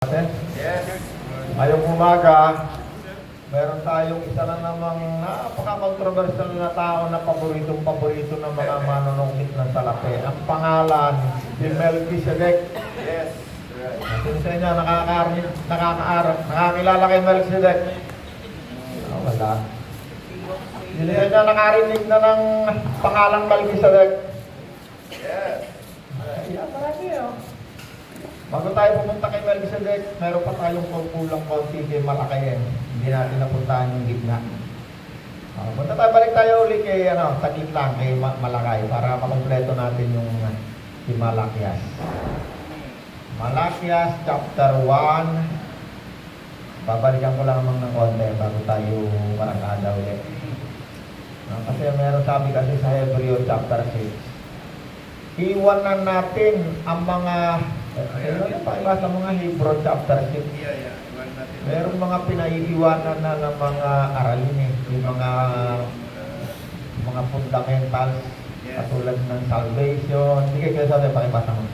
Yes. Ngayong umaga, meron tayong isa na namang napaka-controversial na tao na paborito ng mga manunungkit ng salapi. Ang pangalan, si Melchizedek. Yes. Sino sa inyo nakakilala kay Melchizedek? Wala. Sino sa inyo nakarinig na ng pangalang Melchizedek? Yes. Yeah, marami Bago tayo pumunta kay Melchizedek, meron pa tayong kulang konti kay Malakayen. Hindi natin napuntahan yung gitna. Punta tayo, balik tayo uli kay, taglit lang kay Malakay para makompleto natin yung si Malakias. Malakias chapter 1. Babalikan ko lang naman ng konti bago tayo marangada ulit. Kasi meron sabi kasi sa Hebreo chapter 6. Iwanan natin ang mga sa mga Hebrew chapter 6. Merong mga pinaiiwanan na ng mga aralin yung mga fundamentals katulad ng salvation. Sige, kaya sa atin, pakibasa mo.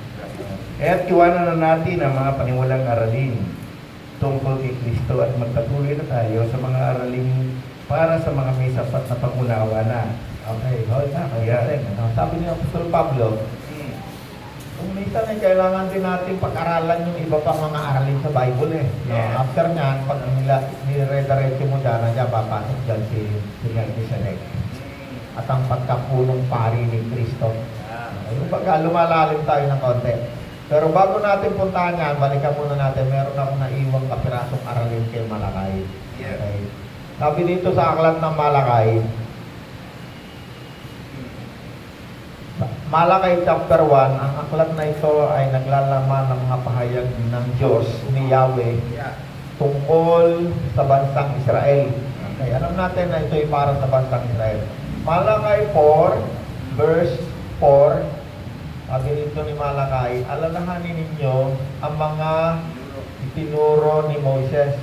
Kaya't iwanan na natin ang mga paniwalang aralin tungkol kay Kristo at magpatuloy na tayo sa mga aralin para sa mga may sapat na pangunawa na. Okay, hold na. Kaya rin. Sabi ni Apostol Pablo, kung minsan ay kailangan din natin pag-aralan yung iba pang mga aralin sa Bible Yeah. After nyan, pag nire-diretso mo dyan, nandiyan papasok dyan si Melchizedek. At ang pagkapunong pari ni Kristo. Yung pagka lumalalim tayo ng konti. Pero bago natin puntahan yan, balikan muna natin, meron akong naiwang kapirasong aralin kay Malakay. Yeah. Okay. Sabi dito sa aklat ng Malakay, Malakay chapter 1, ang aklat na ito ay naglalaman ng mga pahayag ng Diyos ni Yahweh tungkol sa bansang Israel. Okay, alam natin na ito ay para sa bansang Israel. Malakay 4, verse 4, sabi dito ni Malakay, alalahanin ninyo ang mga itinuro ni Moses,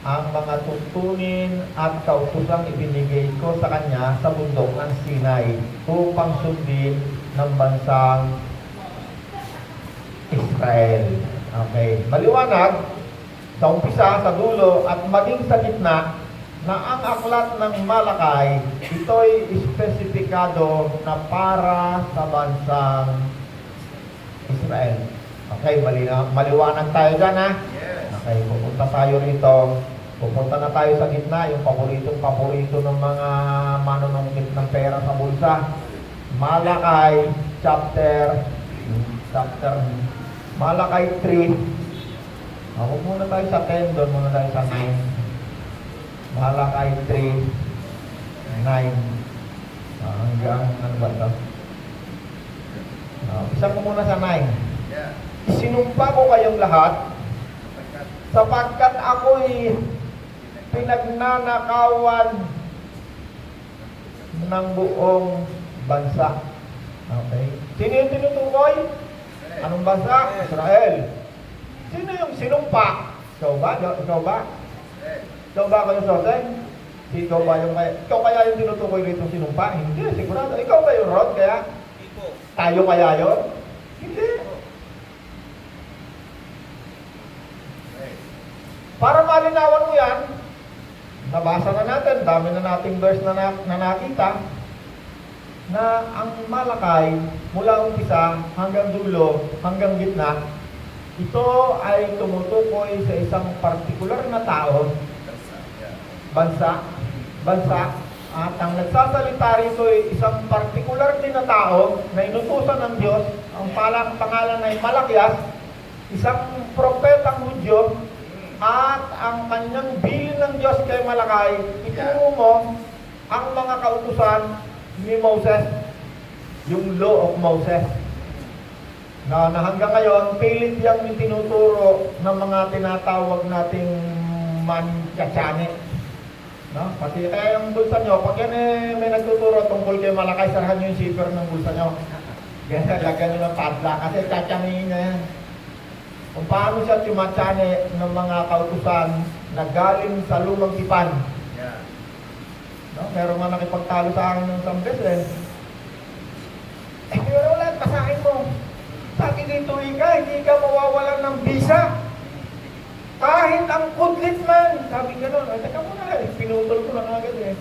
ang mga tuntunin at kautosang ibinigay ko sa kanya sa bundok ng Sinai upang sundin ng bansang Israel. Okay. Maliwanag sa umpisa, sa dulo, at maging sa gitna na ang aklat ng Malakay, ito'y espesipikado na para sa bansang Israel. Okay, maliwanag tayo dyan Yes. Okay, pupunta tayo rito. Pupunta na tayo sa gitna, yung paborito ng mga manunungkit ng pera sa bulsa. Malakay chapter Malakay 3. Ako muna tayo sa 10, doon muna tayo sa 9. Malakay 3, 9. Hanggang ano ba ito? Isa ko muna sa 9. Yeah. Sinumpa ko kayong lahat sapagkat ako'y pinagnanakawan ng buong bansa. Okay. Sino yung tinutukoy? Anong bansa? Israel. Sino yung sinumpa? Ikaw ba? Ikaw ba? Ikaw ba kayo, Sosen? Ikaw ba yung ikaw kaya yung tinutukoy rito sinumpa? Hindi, sigurado. Ikaw ba yung Rod? Kaya? Tayo kaya yun? Hindi. Para malinawan mo yan, nabasa na natin, dami na nating verse na nakita, na ang Malakay, mula umpisa hanggang dulo, hanggang gitna, ito ay tumutukoy sa isang partikular na tao, bansa, at ang nagsasalita rito ay isang partikular din na tao na inutusan ng Diyos, ang pangalan ay Malakias, isang propetang Hudyo, at ang kanyang bilin ng Diyos kay Malakay, ituro mo ang mga kautusan ni Moses, yung law of Moses. Na hanggang ngayon, pilit yang yung tinuturo ng mga tinatawag nating manchatsane. No? Kasi kaya yung bulsa nyo, pag yan may nagtuturo tungkol kay Malakay, sarahan nyo yung zipper ng bulsa nyo. Lagyan nyo ng padla, kasi tsatsanihin na yan. Kung paano siya tumatsane ng mga kautusan na galing sa lumang tipan. Yeah. No? Meron nga nakipagtalo sa akin ng isang beses. Pero wala, pasahin mo. Sabi dito, hindi ka mawawalan ng visa. ang kudlit man. Sabi gano'n, ay, teka muna eh, pinutol ko lang agad eh.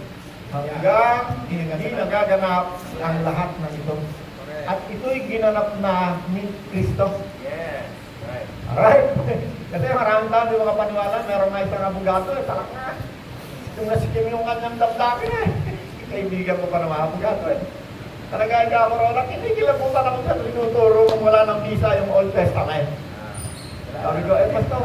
Hanggang hindi nagaganap ang lahat ng ito. Correct. At ito'y ginanap na ni Kristo. Yes. Right. Alright? Kasi maraming tao, di mga paniwala, meron nga isang abogado, eh, talak na. Kung nasikim yung kanyang damdamin eh. Kaibigan ko pa ng mga abogado eh. Talaga hindi ako rola, kinikilabutan ako sa tinuturo kung wala ng visa yung Old Testament. Sabi ko, pastor,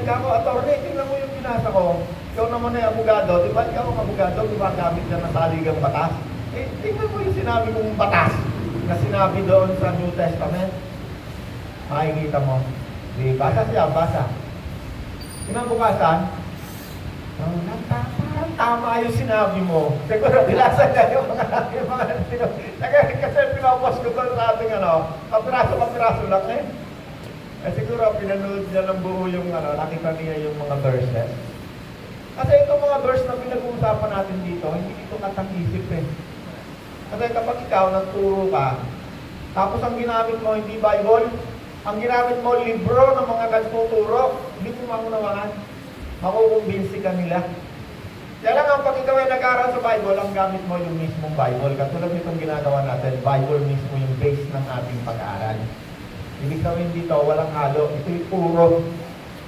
kako, attorney, tingnan mo yung binasa ko. Ikaw naman ay abogado, di ba ikaw ang abogado, gumagamit ka ng saligang batas? Tingnan mo yung sinabi kong batas na sinabi doon sa New Testament. Makikita mo. Di, basa siya, basa. Kinabukasan, parang tama yung sinabi mo. Siguro, bilasan niya yung mga kasi pinapos ko doon sa ating kapiraso lang eh. Eh siguro, pinanood niya ng buo yung nakita niya yung mga verses. Kasi itong mga verse na pinag-uusapan natin dito, hindi ito katang-isip eh. Kasi kapag ikaw nagturo ka, tapos ang ginamit mo hindi Bible, ang ginamit mo libro ng mga nagtuturo, hindi mo maunawaan. Makukumbinsi ka nila. Kaya lang ang pag ikaw ay nag-aaral sa Bible, ang gamit mo yung mismong Bible. Katulad nitong ginagawa natin, Bible mismo yung base ng ating pag-aaral. Ibig sabihin dito, walang halo. Ito'y puro.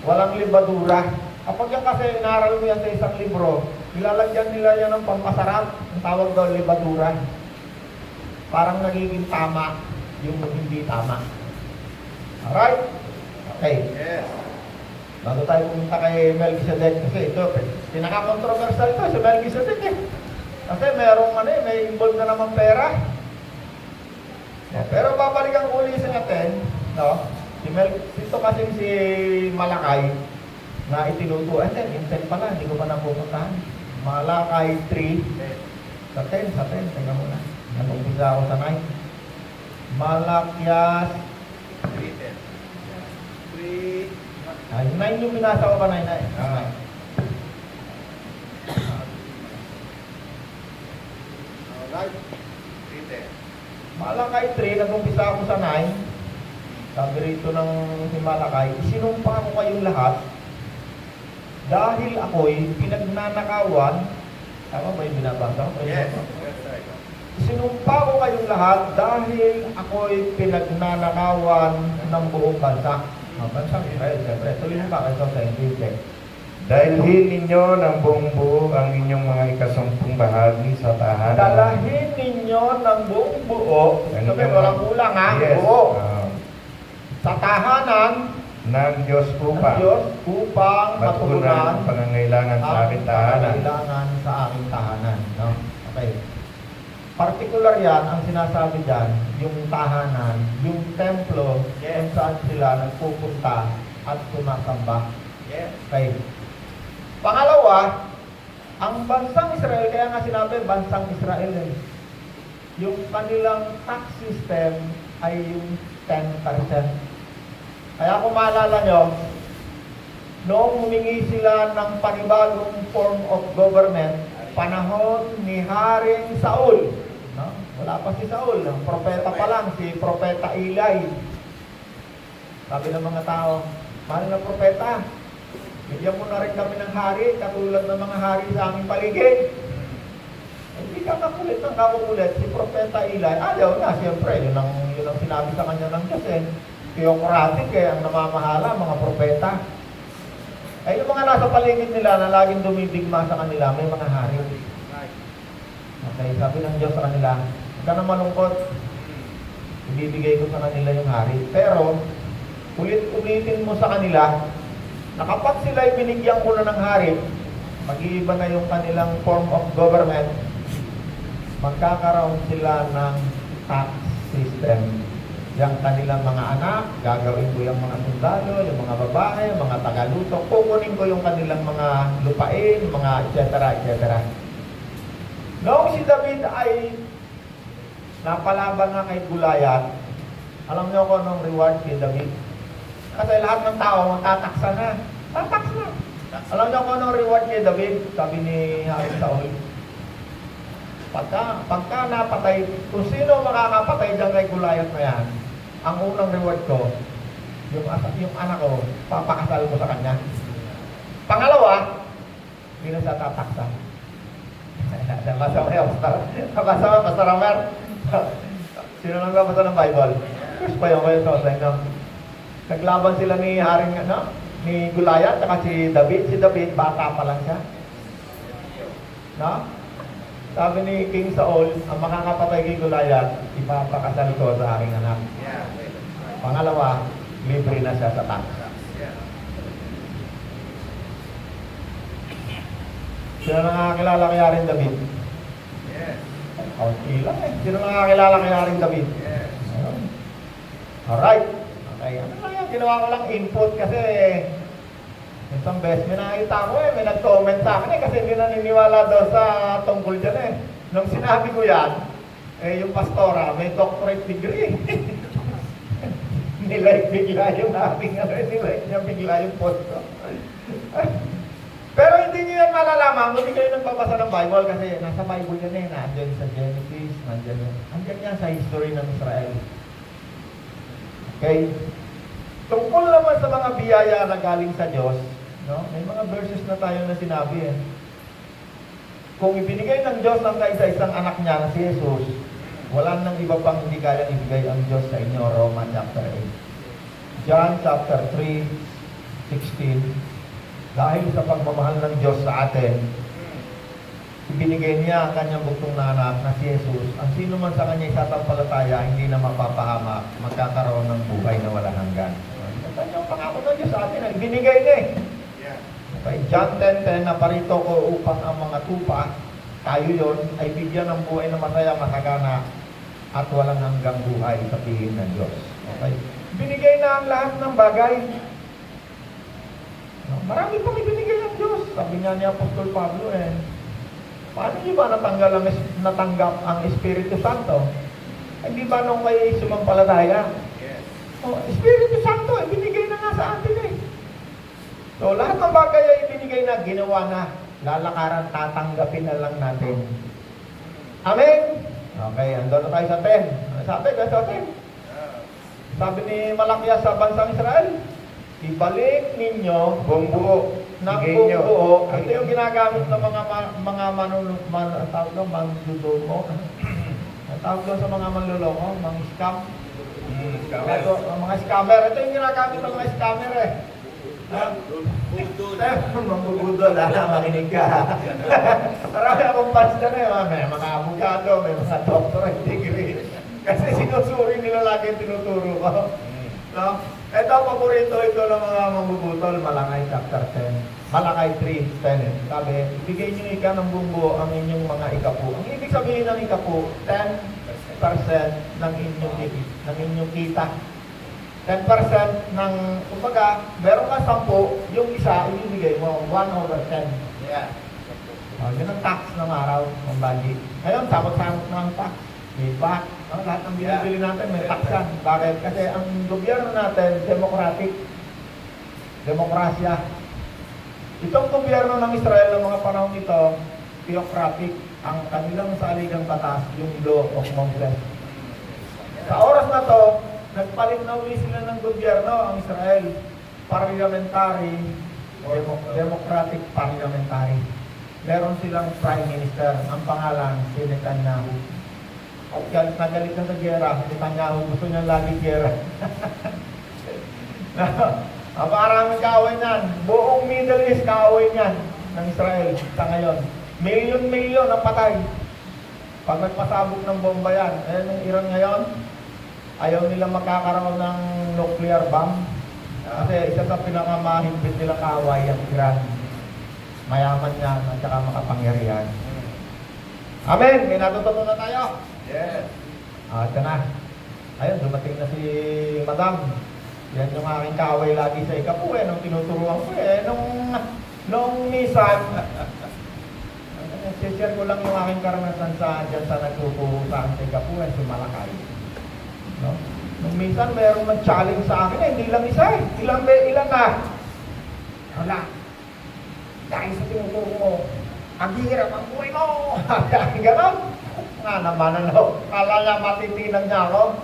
Walang libadura. Kapag yan kasi inaral mo yan sa isang libro, nilalagyan nila yan ng pampasarap. Ang tawag daw libadura. Parang nagiging tama yung hindi tama. Alright? Okay. Yes. Bago tayo pumunta kay Melchizedek, kasi ito, pinaka-controversial ito si Melchizedek eh. Kasi merong may involved na naman pera. Pero babalikan ko ulit sa atin, no? Ito kasi si Malakay na itinutuan. Intent pala, hindi ko pa napupuntahan. Malakay 3, sa 10, teka muna. Nag-umpisa ako sa 9. Malakyas 3:10. 3. Ay, 9 yung binasa ko kanina eh. Okay. Alright. 3:10. Malakay 3, nag-umpisa ako sa 9. Sabi rito ng si Malakay, isinumpa ko kayong lahat dahil ako'y pinagnanakawan. Tama ba yung binabasa ko? Yes. Yes, right. Isinumpa ko kayong lahat dahil ako'y pinagnanakawan ng buong bansa. Bansang Israel, siyempre. Tuloy mo ba kayo sa English? Dalhin ninyo ng buong buo ang inyong mga ikasumpung bahagi sa tahanan. Dalahin ninyo ng buong buo. Sabi, walang kulang ha? Yes. Buo. Sa tahanan Ng Diyos ng Diyos upang matugunan matugunan ang pangangailangan sa aking tahanan. pangangailangan sa aking tahanan. No? Okay. Particular yan, ang sinasabi dyan, yung tahanan, yung templo, kung saan sila nagpupunta at sumasamba. Yes. Okay. Pangalawa, ang bansang Israel, kaya nga sinabi, bansang Israel eh. Yung kanilang tax system ay yung 10%. Kaya kung maalala nyo, noong humingi sila ng panibagong form of government, panahon ni Haring Saul. No? Wala pa si Saul, propeta pa lang, si Propeta Eli. Sabi ng mga tao, mahal na propeta, bigyan mo na rin kami ng hari, katulad ng mga hari sa aming paligid. Hindi ka kakulit ng kakulit, si Propeta Eli, ayaw na, siyempre, yun ang sinabi sa kanya ng Diyos eh. Theocratic eh, ang namamahala, mga propeta. Ay yung mga nasa paligid nila na laging dumidigma sa kanila, may mga hari. Okay, sabi ng Diyos sa kanila, huwag ka na malungkot. Ibibigay ko sa kanila yung hari. Pero, ulit-ulitin mo sa kanila, na kapag sila'y binigyan ko na ng hari, mag-iiba na yung kanilang form of government, magkakaroon sila ng tax system. Yung kanilang mga anak, gagawin ko yung mga sundalo, yung mga babae, mga tagaluto, kukunin ko yung kanilang mga lupain, mga etc. Noong si David ay napalaban na kay Goliath, alam niyo ko anong reward kay David? Kasi lahat ng tao tataksa na. Tataks na. Alam niyo ko anong reward kay David? Sabi ni Haring Saul. Pagka napatay, kung sino makakapatay dyan kay Goliath na yan, ang unang reward ko, yung anak ko, papakasal ko sa kanya. Pangalawa, hindi na siya tataksan. Nabasa mo yan, nabasa mo, Pastor Romer? Sino nang nabasa ng Bible? First pa yun, kayo ito, naglaban sila ni Haring, ni Goliath, saka si David. Si David, bata pa lang siya. No? Sabi ni King Saul, ang makakapatay kay Goliath, ipapakasal ko sa aking anak. Yeah. Pangalawa, libre na siya sa tax. Yeah. Sino nakakilala kay Haring David? Yes. Okay lang eh. Sino nakakilala kay Haring David? Yes. Ayun. Alright. Okay, ano lang yan? Ginawa ko lang input kasi isang beses may nakita ko may nag-comment sa akin kasi hindi naniniwala daw sa tungkol dyan eh. Nung sinabi ko yan, yung pastora may doctorate degree. Nilike bigla yung aking nilike niya bigla yung post ko. Pero hindi niyo yan malalaman kung hindi kayo nagbabasa ng Bible kasi nasa Bible yan eh. Nandiyan sa Genesis, nandiyan yan sa history ng Israel. Okay? Tungkol naman sa mga biyaya na galing sa Diyos, no? May mga verses na tayo na sinabi eh. Kung ibinigay ng Diyos ng kaisa-isang anak niya na si Jesus, wala nang iba pang hindi kaya ibigay ang Diyos sa inyo. Romans chapter 8. John chapter 3:16. Dahil sa pagmamahal ng Diyos sa atin, ibinigay niya ang kanyang buktong na anak na si Jesus. Ang sino man sa kanya isasampalataya, hindi na mapapahamak, magkakaroon ng buhay na walang hanggan. Ang kanyang pangako ng Diyos sa atin, ibinigay niya eh. Yeah. Okay, John 10:10, na parito ko upang ang mga tupa, tayo yon ay bigyan ng buhay na masaya, masagana, at walang hanggang buhay sa piling ng Diyos. Okay? Binigay na ang lahat ng bagay. Marami pang ibinigay ng Diyos. Sabi nga ni Apostol Pablo paano niyo ba natanggap ang Espiritu Santo? Hindi ba nung kayo sumampalataya? Yes. Espiritu Santo, ibinigay na nga sa atin eh. So, lahat ng bagay ay ibinigay na, ginawa na. Lalakaran, tatanggapin na lang natin. Amen? Okay, andun na tayo sa 10. Ano sabi? Sa 10. Sabi ni Malakias sa bansang Israel, ibalik ninyo buong buo ng buong buo. Ito yung ginagamit ng mga manluloko. Tawag doon sa mga manluloko, mga scam. Mga scammer. Ito yung ginagamit ng mga scammer eh. Mambubudol, makinig ka. Marami akong fans na may mga abogado, may mga doctorate degree. Kasi sinusuri nila lagi yung tinuturo ko. No? Ito, paborito ito ng mga mambubutol, Malakay chapter 10. Malakay 3:10. Sabi, ibigay niyo ika ng bumbo ang inyong mga ikapu. Ang ibig sabihin ng ikapu, 10% ng inyong kita. 10% ng, kumbaga, meron ka 10, yung isa, ibibigay mo, 1/10. Yeah. Yun ang tax ng araw, ng budget. Ngayon, samot-samot na ang tax. May VAT. Lahat ng binibili natin, may tax yan. Bakit? Kasi ang gobyerno natin, democratic. Demokrasya. Itong gobyerno ng Israel ng mga panahon ito, theocratic. Ang kanilang saligang batas, yung law of Moses. Sa oras na to, nagpalit na uli sila ng gobyerno, ang Israel. Parliamentary, democratic parliamentary. Meron silang prime minister, ang pangalan, si Netanyahu. Galit na galit na sa gera, Netanyahu, gusto niya lagi gera. Maraming kaaway niyan. Buong Middle East kaaway niyan ng Israel sa ngayon. Milyon-milyon ang patay. Pag nagpasabog ng bomba yan, nung Iran ngayon, ayaw nila makakaroon ng nuclear bomb. Kasi isa sa pinakamahimpit nilang kaaway ang Iran. Mayaman yan at saka makapangyarihan. Amen! May natutunan na tayo. Yes. Ito na. Ayun, dumating na si Madam. Yan yung aking kaaway lagi sa ikapu nung tinuturuan ko nung minsan, share ko lang yung aking karanasan dyan sa nagtuturo sa akin sa ikapu si Malakay. No? Nung minsan, mayroong nag-challenge sa akin hindi lang isa ilan na. Wala. Dahil sa tinuturo mo, ang hirap ang buhay mo. Ganon. Nga naman, kala niya matitinan niya ako.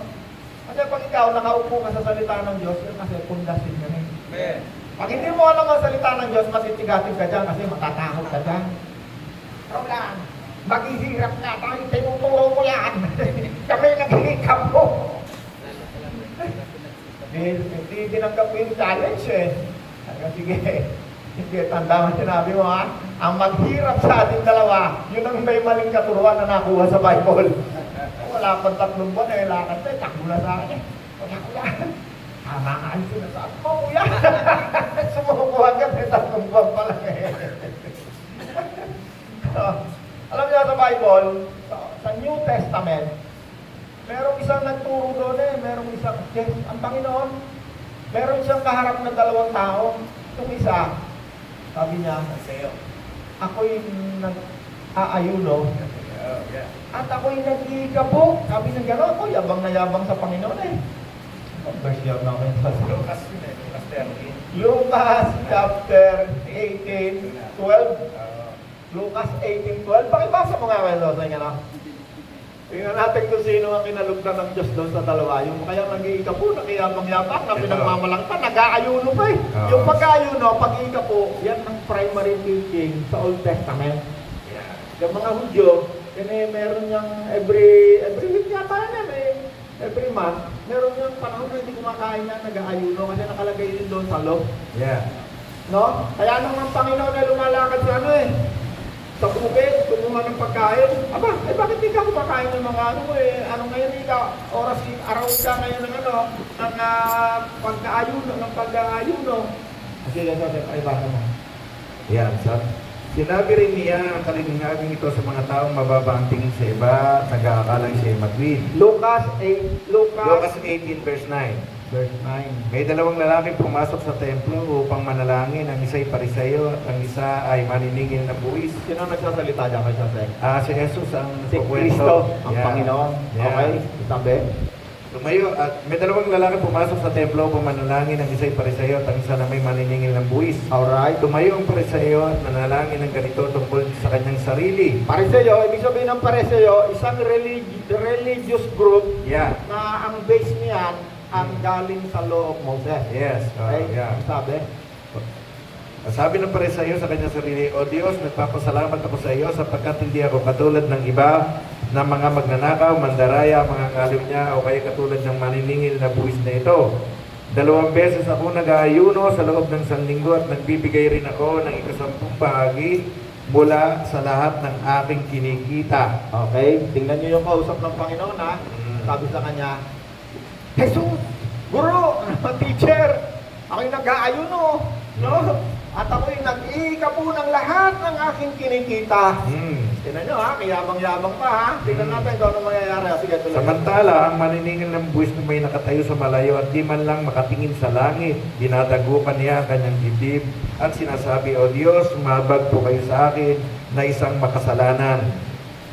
Kasi pag ikaw nakaupo ka sa salita ng Diyos, yun kasi pundasin niya eh. Amen. Pag hindi mo alam ang salita ng Diyos, matitigatig ka dyan kasi matatakot ka dyan. Roland, maghihirap na tayo, tinuturo mo yan. Kami naghihikap mo. Hindi tinanggap ko yung challenge eh. Sige, sige, tanda mo sinabi mo ha. Ang maghirap sa ating dalawa, yun ang may maling katuruan na nakuha sa Bible. Wala pang 3 buwan eh, lakad na, takbo na sa akin eh. Wala ko yan. Tama nga yung sinasabi mo, kuya. Sumukuha ka, may 3 buwan pa lang eh. Alam niyo sa Bible, sa New Testament, merong isang nagturo doon eh, merong isang, ang Panginoon, meron siyang kaharap na 2 tao. Itong isa, sabi niya, ako'y nag-aayuno, at ako'y nag-iikapo. Sabi niya gano'n, ako yabang na yabang sa Panginoon eh. Verse yun namin sa Lucas chapter 18, 12. Lucas 18:12. Pakibasa mo nga kayo sa inyo, no? Tingnan natin kung sino ang kinalugdan ng Diyos doon sa dalawa. Yung kaya nag-iikapo, nakiyabang-yabang, na pinagmamalangpan, nag-aayuno pa eh. Yung pag-aayuno, pag-iikapo, yan ang primary teaching sa Old Testament. Yung mga Hudyo, yun eh, meron niyang every week yata yan eh, every month, meron niyang panahon na hindi kumakain na nag-aayuno kasi nakalagay din doon sa law. Yeah. No? Kaya nung ang Panginoon ay lumalakad sa ano eh, sa bukid, kumuha ng pagkain. Aba, eh bakit di ka kumakain ng mga ano eh? Ano ngayon ikaw? Oras, araw ka ngayon ng ano, ng pag-aayuno. Kasi yan sabi, ay baka mo. Yan, sinabi rin niya ang kaliningaging ito sa mga taong mababa ang tingin sa iba, nag-aakalang siya ay matwid. Lucas 18 verse 9. verse 9. May 2 lalaki pumasok sa templo upang manalangin. Ang isa ay pariseyo at ang isa ay maniningil na buwis. Sino ang nagsasalita dyan kay Jose? Si Jesus ang Si nagkukwento. Kristo, ang Yeah. Panginoon. Yeah. Okay, sabi. Tumayo at may 2 lalaki pumasok sa templo upang manalangin. Ang isa ay pariseyo at ang isa na may maniningil ng buwis. Alright. Tumayo ang pariseyo at manalangin ng ganito tungkol sa kanyang sarili. Pariseyo, ibig sabihin ng pariseyo, isang religious group Yeah. na ang base niyan ang galing sa law of Moses. Yes. Okay? Yeah. Ang sabi? Sabi ng pariseyo sa kanyang sarili, O Diyos, nagpapasalamat ako sa iyo sapagkat hindi ako katulad ng iba na mga magnanakaw, mandaraya, mga kalimnya o kaya katulad ng maniningil na buwis na ito. 2 beses ako nag-aayuno sa loob ng 1 linggo at nagbibigay rin ako ng 10 bahagi mula sa lahat ng aking kinikita. Okay, tingnan niyo yung kausap ng Panginoon ha. Sabi sa kanya, Jesus, Guro, teacher, ako'y nag-aayuno, no? At ako'y nag-iikapo ng lahat ng aking kinikita. Tingnan nyo ha, kayabang-yabang pa ha. Tingnan natin kung ano mangyayari. Sige, tuloy. Samantala, ang maniningil ng buwis na may nakatayo sa malayo at di man lang makatingin sa langit, dinadagupan niya ang kanyang dibdib at sinasabi, O Diyos, mabag po kayo sa akin na isang makasalanan.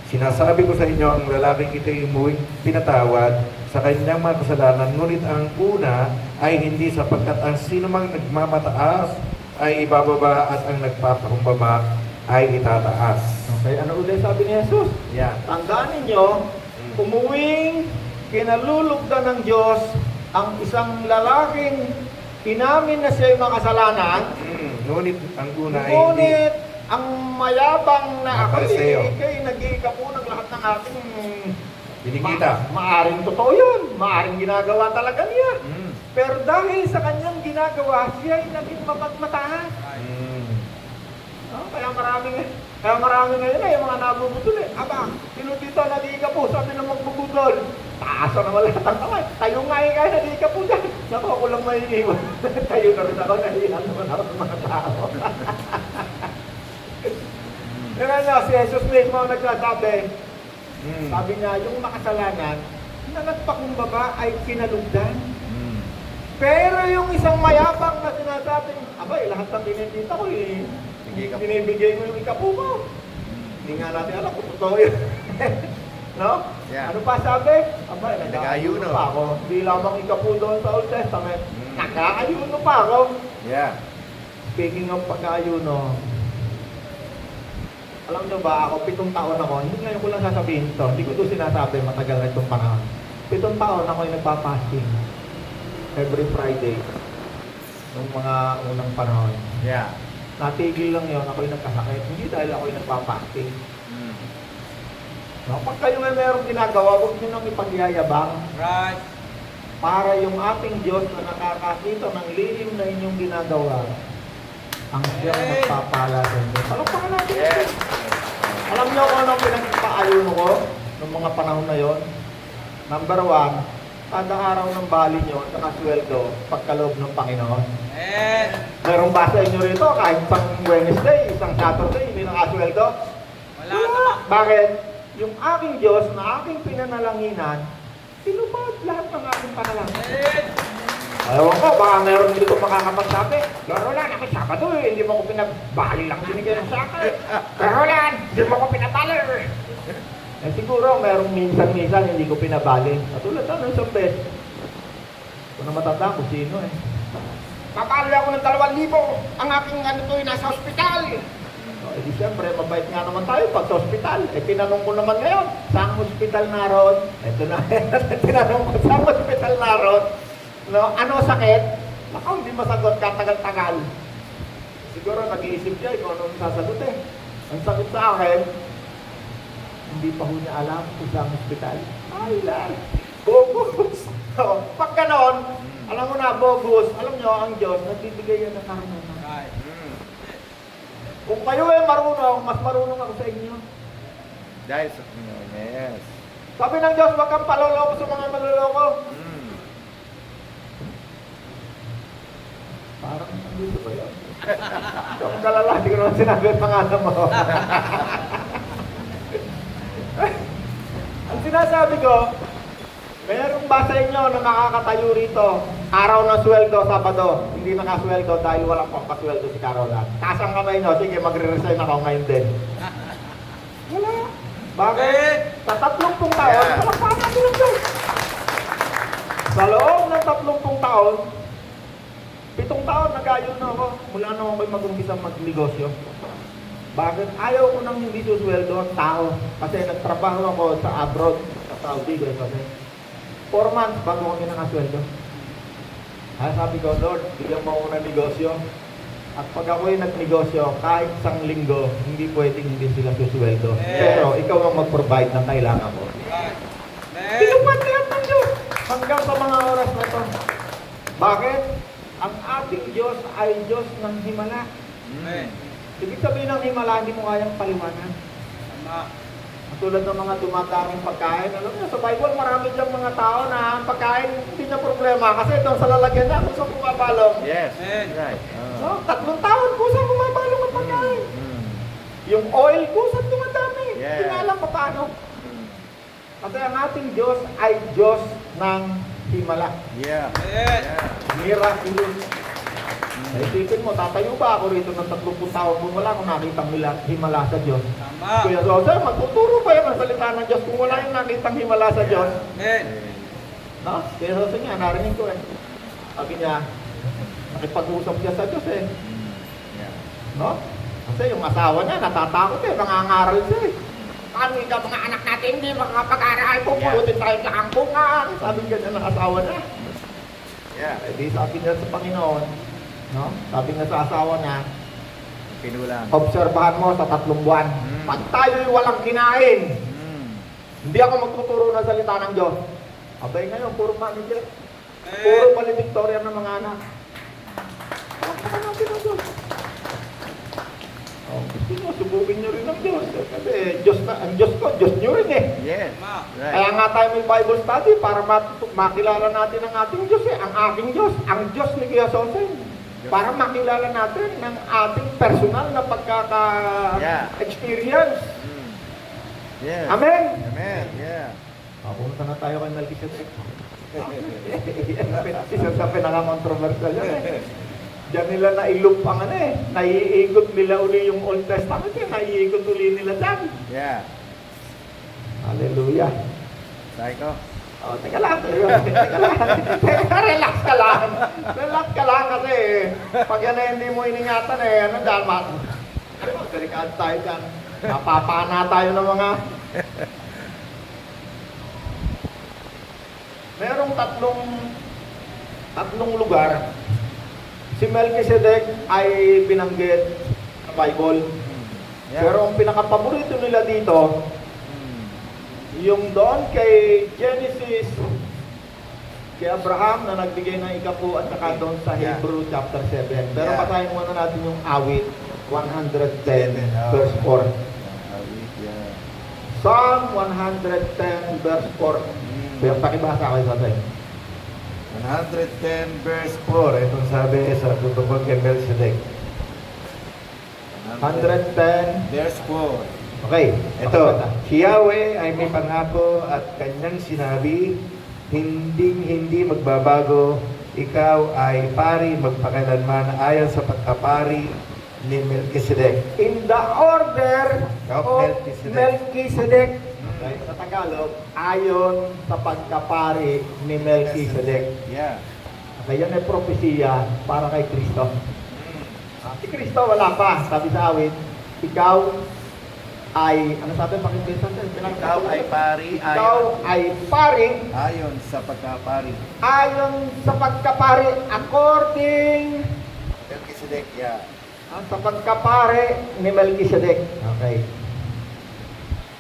Sinasabi ko sa inyo, ang lalaking ito'y umuwing pinatawad sa kanyang mga kasalanan, ngunit ang una ay hindi sapagkat ang sinumang nagmamataas ay ibababa at ang nagpapakumbaba ay itataas. Okay, ano ulit sabi ni Jesus? Yeah. Tandaan ninyo, umuwing kinalulugdan ng Diyos ang isang lalaking inamin na siya'y makasalanan, Ngunit ang una ay hindi. ngunit ang mayabang na ako, Pariseyo. ikay nag-iikapo ng lahat ng ating Kinikita. maaring totoo yun, maaring ginagawa talaga niya. Mm. Pero dahil sa kanyang ginagawa, siya ay naging mapagmatahan. Kaya marami ngayon yung mga nabubutol eh. Aba, sino dito nag-iikapo? Sabi na magbubutol. Taasa naman lahat ang kamay. Tayo nga yung kaya nag-iikapo dyan. Naku, ako lang may iiwan. Tayo na rin ako, nahihan naman ako ng mga tao. Kaya nga, si Jesus mismo ang nagsasabi, sabi niya, yung makasalanan na nagpakumbaba ay kinalugdan. Pero yung isang mayabang na sinasabing, abay, lahat ng binibita ko binibigay mo yung ikapo mo. Hindi nga natin alam kung totoo yun. No? Yeah. Ano pa sabi? Abay, Nag-aayuno pa ako. Hindi lamang ikapo doon sa Old Testament. Nag-aayuno pa ako. Yeah. Speaking of pag-aayuno, alam nyo ba, ako 7 taon ako, hindi ngayon ko lang sasabihin ito, hindi ko ito sinasabi, matagal na itong panahon. 7 taon ako yung nagpa-fasting every Friday. nung mga unang panahon. Yeah. Natigil lang yun, ako'y nagkasakit. Hindi dahil ako'y nagpapakting. No? Pag kayo ay merong ginagawa, huwag nyo nang ipagyayabang. Right. Para yung ating Diyos na nakakakita ng lilim na inyong ginagawa, ang siyang magpapala sa inyo. Palakpakan natin. Yes. Alam niyo kung anong pinagpaayon ko noong mga panahon na yon? Number 1, kada araw ng bali nyo, nakasweldo, pagkaloob ng Panginoon. Yes. Meron ba sa inyo rito, kahit isang Wednesday, isang Saturday, hindi nakasweldo? Wala naman. Bakit? Yung aking Diyos na aking pinanalanginan, sinubad lahat ng aking panalangin. Yes. Ayaw ko, baka meron dito makakapagsabi. Lolan, ako Sabado eh, hindi mo ko pinabali lang binigyan sa akin. Lolan, hindi mo ko pinabali. Eh siguro, merong minsan-minsan hindi ko pinabali. Katulad na, isang beses. Kung na matanda ko, sino eh. Papali ako ng 2,000, ang aking ano to, nasa ospital. Eh di siyempre, mabait nga naman tayo pag sa ospital. Eh tinanong ko naman ngayon, saan ospital naroon? Ito na, tinanong ko, saan ospital naroon? No, ano sakit? Naku, hindi masagot, katagal-tagal. Siguro nag-iisip siya, ikaw anong sasagot eh. Ang sagot sa akin, hindi pa ho niya alam kung saan ospital. Ay, lang. Bogus. So, pag ganon, alam mo na, bogus, alam nyo, ang Diyos, nagbibigay yan ng karunungan. Right. Kung kayo ay marunong, mas marunong ako sa inyo. Dahil sa Panginoon. Yes. Sabi ng Diyos, wag kang paloloko sa mga maloloko. Parang dito ba yun? Kung kalala, hindi ko naman sinabi ang pangalan mo. Ang sinasabi ko, mayroong ba sa inyo na makakatayo rito, araw ng sweldo, Sabado, hindi nakasweldo dahil walang pampasweldo si Carolan. Taas ang kamay nyo, sige, magre-resign ako ngayon din. Wala. Bakit? Sa 30 taon, palakpakan natin ang Diyos. Sa loob ng 30 taon, 7 taon, nag-ayon na ako. Mula na ako'y mag-umpisang magnegosyo. Bakit? Ayaw ko nang hindi susweldo ang tao. Kasi nagtrabaho ako sa abroad, sa Saudi, kasi 4 months bago kami nakasweldo. Kaya sabi ko, Lord, bigyan mo ako ng negosyo. At pag ako'y nagnegosyo, kahit isang linggo, hindi pwedeng hindi sila susweldo. Pero ikaw ang mag-provide ng kailangan mo. Right. Tinupad lahat ng Diyos hanggang sa mga oras na ito. Bakit? Ang ating Diyos ay Diyos ng himala. Amen. Ibig sabihin ng himala, hindi mo kayang paliwanan. Tama. Tulad ng mga dumadaring pagkain. Alam niyo, sa Bible, marami diyang mga tao na ang pagkain, hindi niya problema. Kasi doon sa lalagyan niya, kung saan bumabalong. Yes. Amen. Right. No? 3 taon, kung saan bumabalong ang pagkain. Yung oil, kung saan dumadami. Yeah. Hindi nga alam pa paano. Kasi ang ating Diyos ay Diyos ng himala. Yeah. Yes. Miraculous. Isipin mo, tatayo ba ako rito ng 30 taon kung wala akong nakitang himala sa Diyos? Tama. Kuya Jose, magtuturo ba yan ang salita ng Diyos kung wala yung nakitang himala sa Diyos? Amen. No? Kuya Jose nga, narinig ko eh. Sabi niya, nakipag-usap siya sa Diyos eh. Yeah. No? Kasi yung asawa niya, natatakot eh, nangangaral siya eh. Paano ikaw mga anak natin, hindi makapag-aral, pupulutin tayo sa angkungan. Sabi ganyan ng asawa niya. Yeah. Eh di sabi niya sa Panginoon, no? Sabi niya sa asawa niya, Pinulang. obserbahan mo sa 3 buwan. Pag tayo'y walang kinain, hindi ako magtuturo ng salita ng Diyos. Abay ngayon, puro manager. Puro valedictorian ng mga anak. Bakit natin ang Diyos? Oh, gusto nyo, subukin nyo rin ang Diyos. Kasi Diyos na, ang Diyos ko, Diyos nyo rin eh. Yes. Kaya Right. nga tayo may Bible study para makilala natin ang ating Diyos eh. Ang aking Diyos, ang Diyos ni Kuya Sonsen. Para makilala natin ng ating personal na pagkaka-experience. Yes. Amen? Amen. Yeah. Pumunta na tayo kay Melchizedek. Isa sa pinaka-controversial yan eh. Diyan nila nailup ang ano eh. Naiikot nila uli yung Old Testament eh. Naiikot uli nila dyan. Yeah. Hallelujah. Psycho. Oh, teka lang. Relax ka lang. Relax ka lang kasi pag yan ay hindi mo iningatan eh, ano dyan, delikado tayo dyan. Napapana tayo ng mga... Merong tatlong lugar Si Melchizedek ay binanggit sa Bible. Yeah. Pero ang pinakapaborito nila dito, Mm. yung doon kay Genesis, kay Abraham na nagbigay ng ikapu at saka doon sa Yeah. Hebrew chapter 7. Pero Yeah. patayin muna natin yung awit 110 Oh. verse 4. Yeah. Psalm 110 verse 4. Pero pakibasa kayo sa atin. 110 verse 4. Itong sabi sa tutubog kay Melchizedek. 110. Verse 4. Okay. Ito, si Yahweh ay may pangako at kanyang sinabi, hindi magbabago, ikaw ay pari magpakailanman ayon sa pagkapari ni Melchizedek. In the order Of of Melchizedek. Melchizedek. Okay, sa Tagalog, ayon sa pagkapari ni Melchizedek. Yeah. Okay, yan ay propesiya para kay Kristo. Si Kristo wala pa, sabi sa awit, ikaw ay, ano sabi pakinggan sa atin? Ikaw ay pari Ikaw ay pari ayon sa pagkapari. ayon sa pagkapari according Melchizedek, yeah. sa pagkapari ni Melchizedek. Okay.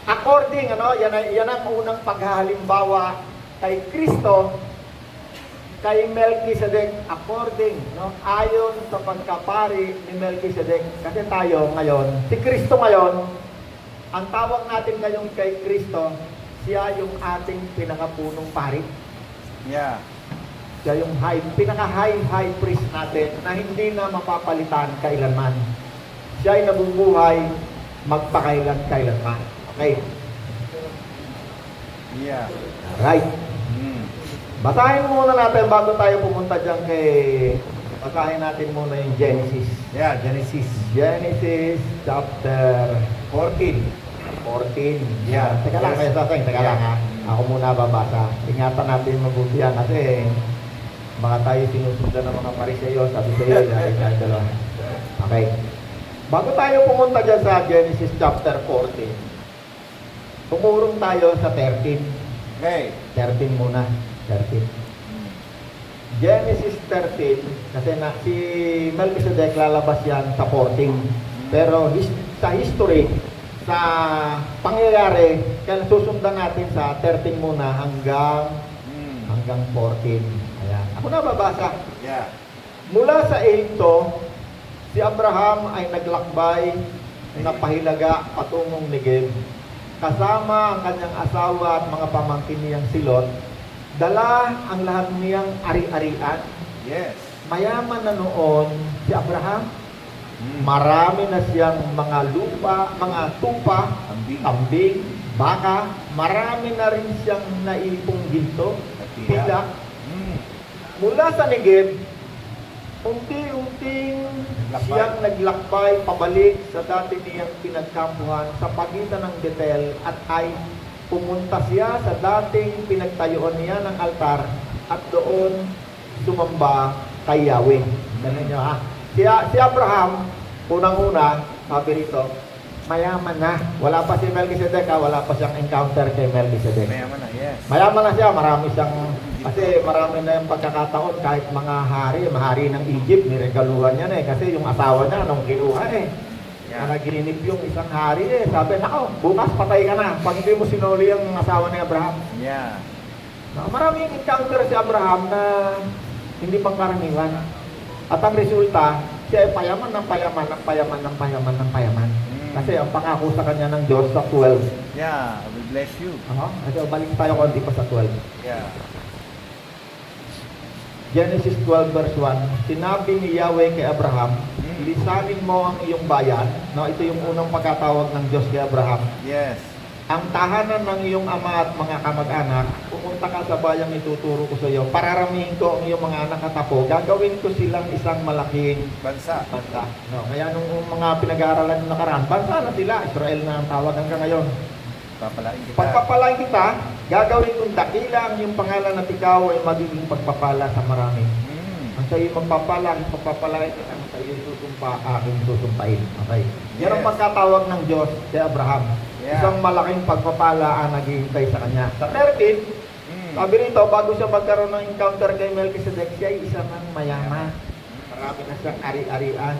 According, yan ang unang paghahalimbawa kay Kristo, kay Melchizedek, according, ayon sa pagkapari ni Melchizedek. Kasi tayo ngayon, si Kristo ngayon, ang tawag natin ngayon kay Kristo, siya yung ating pinakapunong pari. Yeah. Siya yung pinaka-high priest natin na hindi na mapapalitan kailanman. Siya ay nabubuhay magpakailan-kailanman. Okay? Yeah. Right. Mm. Basahin muna natin bago tayo pumunta dyan basahin natin muna yung Genesis. Yeah, Genesis. Genesis chapter 14. 14. Yeah. Teka lang kayo sa teka lang ha. Ako muna babasa. Ingatan natin mabuti yan kasi baka tayo sinusundan ng mga pariseyo, sabi sa iyo, tayo dalawa. Okay. Bago tayo pumunta dyan sa Genesis chapter 14, tumurong tayo sa 13. Okay. 13 muna. 13. Mm. Genesis 13, kasi si Melchizedek lalabas yan sa 14. Pero sa history, sa pangyayari, kaya susundan natin sa 13 muna hanggang 14. Ayan. Ako na babasa. Yeah. Mula sa Egypto, si Abraham ay naglakbay na pahilaga patungong Negev. Kasama ang kanyang asawa at mga pamangkin niyang si Lot, dala ang lahat niyang ari-arian. Yes. Mayaman na noon si Abraham. Mm. Marami na siyang mga tupa, Ambing. kambing, baka. Marami na rin siyang naipong ginto, pila. Mm. Mula sa Negev, unti-unting siyang naglakbay pabalik sa dati niyang pinagkampuhan sa pagitan ng Bethel at ay pumunta siya sa dating pinagtayuan niya ng altar at doon sumamba kay Yahweh. Ganun niyo ha. Si Abraham, unang-una, sabi rito, mayaman na. Wala pa si Melchizedek wala pa siyang encounter kay Melchizedek. Mayaman na, yes. Mayaman na siya, marami siyang, kasi marami na yung pagkakataon kahit mga mahari ng Egypt, niregaluhan niya na kasi yung asawa niya nung kinuha Yeah. naginip yung isang hari sabi, nako, bukas patay ka na pag hindi mo sinuli yung asawa ni Abraham. Yeah. Marami yung encounter si Abraham na hindi pangkaraniwan. At ang resulta, siya ay payaman ng payaman, ng payaman, ng payaman, ng payaman. Kasi ang pangako sa kanya ng Diyos sa 12. Yeah, I will bless you. Kasi balik tayo konti pa sa 12. Yeah. Genesis 12 verse 1, sinabi ni Yahweh kay Abraham, lisanin mo ang iyong bayan. Ito yung unang pagkatawag ng Diyos kay Abraham. Yes. Ang tahanan ng iyong ama at mga kamag-anak, pupunta ka sa bayang ituturo ko sa iyo. Pararamihin ko ang iyong mga anak at apo. Gagawin ko silang isang malaking Bansa. bansa. Kaya nung mga pinag-aaralan ng nakaraan, bansa na sila. Israel na ang tawag hanggang ngayon. Papalain kita. Pagpapalain kita, gagawin kong dakila ang iyong pangalan at ikaw ay magiging pagpapala sa marami. Ang sa iyo magpapalain kita, ang sa iyo susumpa, aking susumpain. Okay. Yan ang Yes. pagkatawag ng Diyos kay Abraham. Yeah. Isang malaking pagpapala ang naghihintay sa kanya. Sa 13, sabi rito, bago siya magkaroon ng encounter kay Melchizedek, siya ay isa ng mayaman. Marami na siyang ari-arian.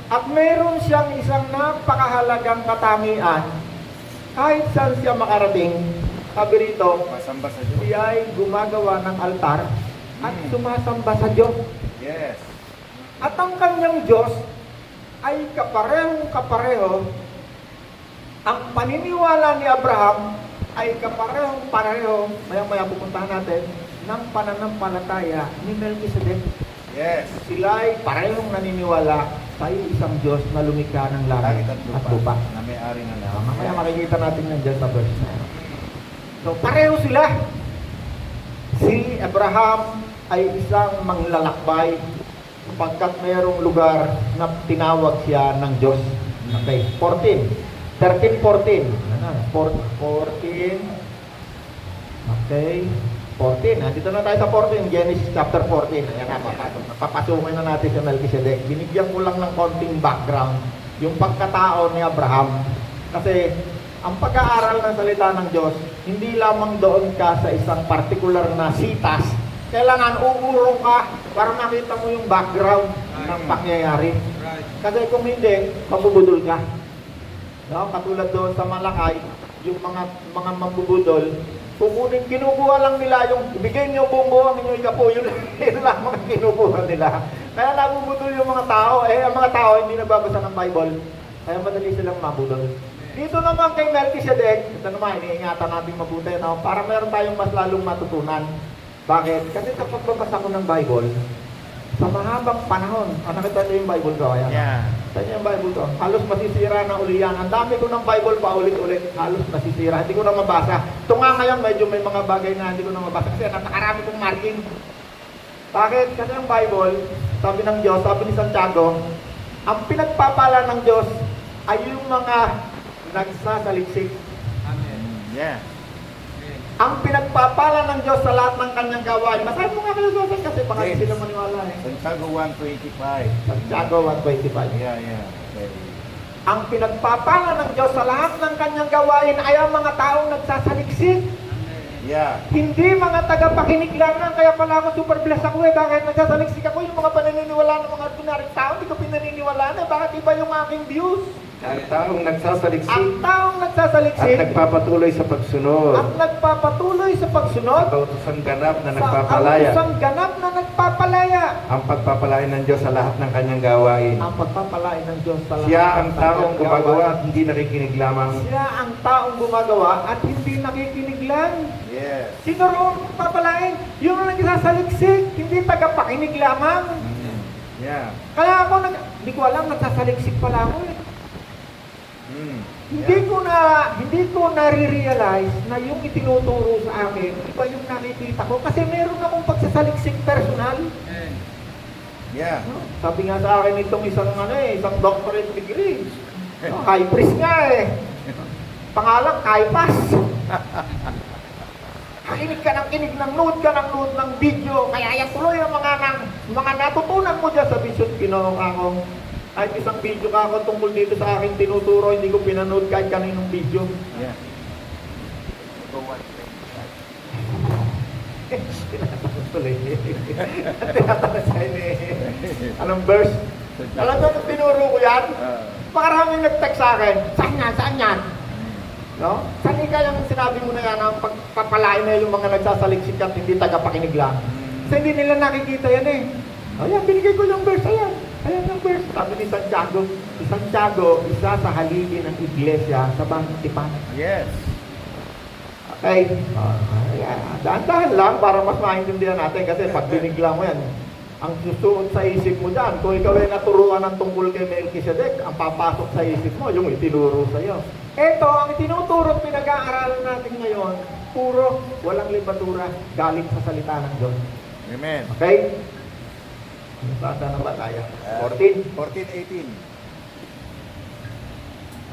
At meron siyang isang napakahalagang katangian. Kahit saan siya makarating, sabi rito, Masamba sa Diyos. siya ay gumagawa ng altar at sumasamba sa Diyos. Yes. At ang kanyang Diyos ay kaparehong-kapareho. Ang paniniwala ni Abraham ay kaparehong-pareho, maya-maya pupuntahan natin, ng pananampalataya ni Melchizedek. Yes. Sila ay parehong naniniwala sa isang Diyos na lumikha ng langit Langit at lupa. Na may-ari na lang. Mamaya makikita natin yan dyan sa verse na yan. So, pareho sila. Si Abraham ay isang manglalakbay pagkat mayroong lugar na tinawag siya ng Diyos. Okay, 13, 14. Ano? 14. Okay. 14. Dito na tayo sa 14. Genesis chapter 14. Ayan na, papasukin na natin si Melchizedek. Binigyan ko lang ng konting background. Yung pagkatao ni Abraham. Kasi, ang pag-aaral ng salita ng Diyos, hindi lamang doon ka sa isang particular na sitas. Kailangan uurong ka para makita mo yung background ng pangyayari. Kasi kung hindi, mabubudol ka. No? Katulad doon sa Malakay, yung mga mambubudol, kinukuha lang nila yung ibigay niyo buong ninyo ikapo, yun lang mga kinukuha nila. Kaya nabubudol yung mga tao. Ang mga tao hindi nagbabasa ng Bible, kaya madali silang mabudol. Dito naman kay Melchizedek, ito naman, iniingatan natin mabuti, no? Para meron tayong mas lalong matutunan. Bakit? Kasi kapag babasa ko ng Bible, sa mahabang panahon, nakita niyo yung Bible ko, ayan. Yeah. Saan yung Bible ko? Halos masisira na uli yan. Ang dami ko ng Bible pa ulit-ulit. Halos masisira. Hindi ko na mabasa. Ito nga ngayon, medyo may mga bagay na hindi ko na mabasa. Kasi napakarami kong marking. Bakit? Kasi ang Bible, sabi ng Diyos, sabi ni Santiago, ang pinagpapala ng Diyos ay yung mga nagsasaliksik. Yeah. Ang pinagpapala ng Diyos sa lahat ng kanyang gawain. Masabi mo nga kayo sa kasi baka Yes. sila maniwala eh. Santiago 1:25. Santiago 1:25. Yeah, yeah. Okay. Ang pinagpapala ng Diyos sa lahat ng kanyang gawain ay ang mga taong nagsasaliksik. Yeah. Hindi mga tagapakinig lang. Kaya pala ako super blessed ako eh. Bakit nagsasaliksik ako? Yung mga pananiniwala ng mga ordinaryong tao, hindi ko pinaniniwala na. Bakit iba yung aking views? Ang taong nagsasaliksik Ang taong at nagsasaliksik nagpapatuloy sa pagsunod at nagpapatuloy sa pagsunod sa utosang ganap na sa nagpapalaya. isang ganap na nagpapalaya. Ang pagpapalain ng Diyos sa lahat ng kanyang gawain. Ang pagpapalain ng Diyos sa lahat Siya ng ang taong kanyang gumagawa gawain. at hindi nakikinig lamang. Siya ang taong gumagawa at hindi nakikinig lang. Yes. Sino roon papalain? Yung nagsasaliksik, hindi tagapakinig lamang. Yeah. Kaya ako, hindi ko alam, nagsasaliksik pala ako eh. Hindi ko nare-realize na yung itinuturo sa akin, iba yung nakikita ko. Kasi meron akong pagsasaliksik personal. Yeah. No? Sabi nga sa akin itong isang doctorate degree. No, high priest nga eh. Pangalan, Caipas. Kinig ka ng nood ng video. Kaya yan tuloy ang mga natutunan mo dyan sa Vision Ginoong akong. Kahit isang video ka ako tungkol dito sa akin tinuturo, hindi ko pinanood kahit kaninong video. Yeah. Go 1:25. Tuloy. Tinatanong sa anong verse? Alam mo, nung tinuro ko yan, maraming nag-text sa akin, saan yan? No? Saan yung sinabi mo na yan, ang pagpapalain na yung mga nagsasaliksik at hindi tagapakinig lang? Kasi hindi nila nakikita yan eh. Ayan, binigay ko yung verse, ayan yung verse. Sabi ni Santiago, isa sa haligi ng iglesia sa Bantipan. Yes. Okay. Dahan-dahan lang para mas maintindihan natin kasi pag binigla mo yan, ang susuot sa isip mo dyan, kung ikaw ay naturuan ng tungkol kay Melchizedek, ang papasok sa isip mo, yung itinuro sa iyo. Ito, ang itinuturo at pinag-aaralan natin ngayon, puro, walang libatura, galing sa salita ng Diyos. Amen. Okay? Basa na ba tayo? 14? 14:18.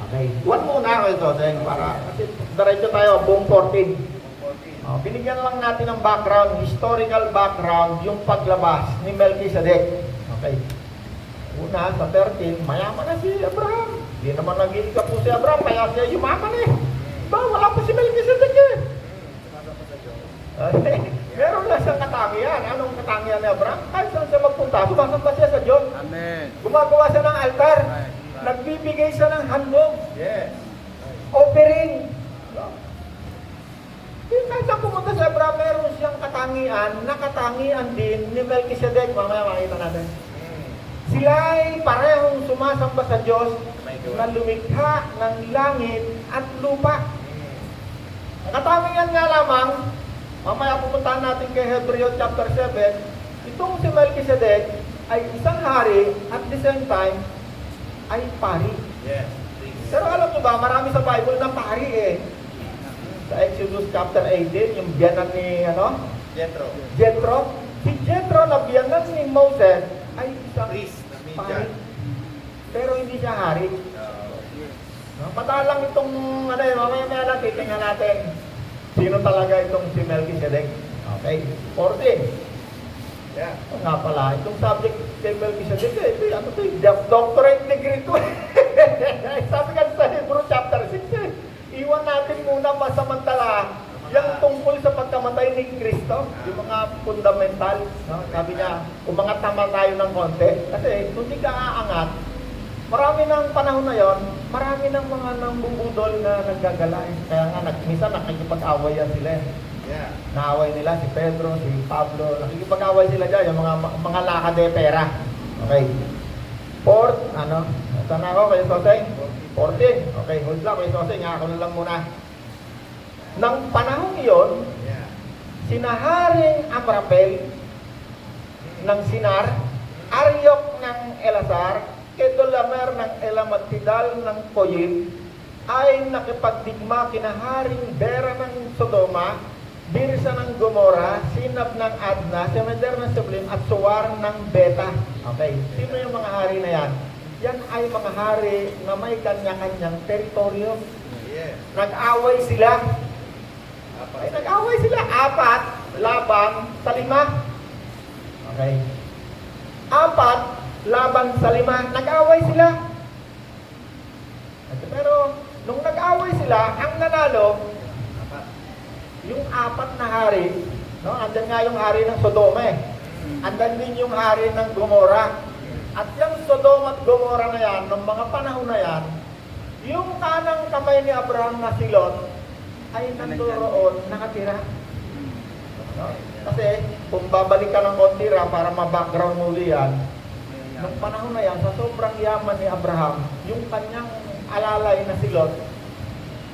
Okay. One muna ito, para, kasi diretso tayo, buong 14. Binigyan lang natin ng background, historical background, yung paglabas ni Melchizedek. Okay. Una, sa 13, mayaman na si Abraham. Hindi naman naging kapo si Abraham, kaya siya yumaman eh. Wala pa si Melchizedek eh. Meron lang siyang katangian. Anong katangian ni Abraham? Kahit saan siya magpunta, sumasamba siya sa sa Diyos. Amen. Gumagawa siya ng altar. Right. Nagbibigay siya ng handog. Yes. Offering. Kahit saan pumunta sa Abraham, meron siyang katangian, nakatangian din ni Melchizedek. Mamaya makita natin. Sila ay parehong sumasamba sa Diyos na lumikha ng langit at lupa. Ang katangian nga lamang, mamaya pupuntahan natin kay Hebreo chapter 7, itong si Melchizedek ay isang hari at the same time ay pari. Yes. Pero alam mo ba, marami sa Bible na pari eh. Sa Exodus chapter 18, yung biyanan ni Jethro. Jethro. Si Jethro na biyanan ni Moses ay isang Priest na pari. Midian. Pero hindi siya hari. Patalang itong, mamaya lang, titingnan natin sino talaga itong si Melchizedek. Okay, 14. Yeah. O nga pala, itong subject kay Melchizedek, doctorate degree to. Sabi ka sa Hebrew chapter 6, iwan natin muna pasamantala yung tungkol sa pagkamatay ni Kristo, yung mga fundamental. No? Sabi niya, umangat naman tayo ng konti. Kasi kung di ka aangat, marami ng panahon na yon, marami ng mga nambubudol na naggagalain. Kaya nga, minsan nakikipag-away yan sila. Yeah. Naaway nila si Pedro, si Pablo, nakikipag-away sila dyan, yung mga lakad de pera. Okay. Fourth, saan ako kayo Soseng? 14. Okay, hold lang kayo Soseng, ako na lang muna. Nang panahon iyon, Yeah. sinaharing Amrapel ng Sinar, Aryok ng Elazar, Kedolamer ng Elamatidal ng Koyil, ay nakipagdigma kinaharing Bera ng Sodoma, Birsa ng Gomora, Sinab ng Adna, Semeder ng Sublim, at Suwar ng Beta. Okay, sino yung mga hari na yan? Yan ay mga hari na may kanya-kanyang teritoryo. Yes. Nag-away sila. Ay, nag-away sila. 4 laban sa 5. Okay. 4 laban sa 5. Nag-away sila. Pero, nung nag-away sila, ang nanalo, yung 4 na hari, no? Andyan nga yung hari ng Sodoma eh. Andyan din yung hari ng Gomora. At yung Sodoma at Gomora na yan, ng mga panahon na yan, yung kanang kamay ni Abraham na si Lot, ay nandoon nakatira. No? Kasi, kung babalik ka ng kontira para ma-background muli yan, nung panahon na yan, sa sobrang yaman ni Abraham, yung kanyang alalay na si Lot,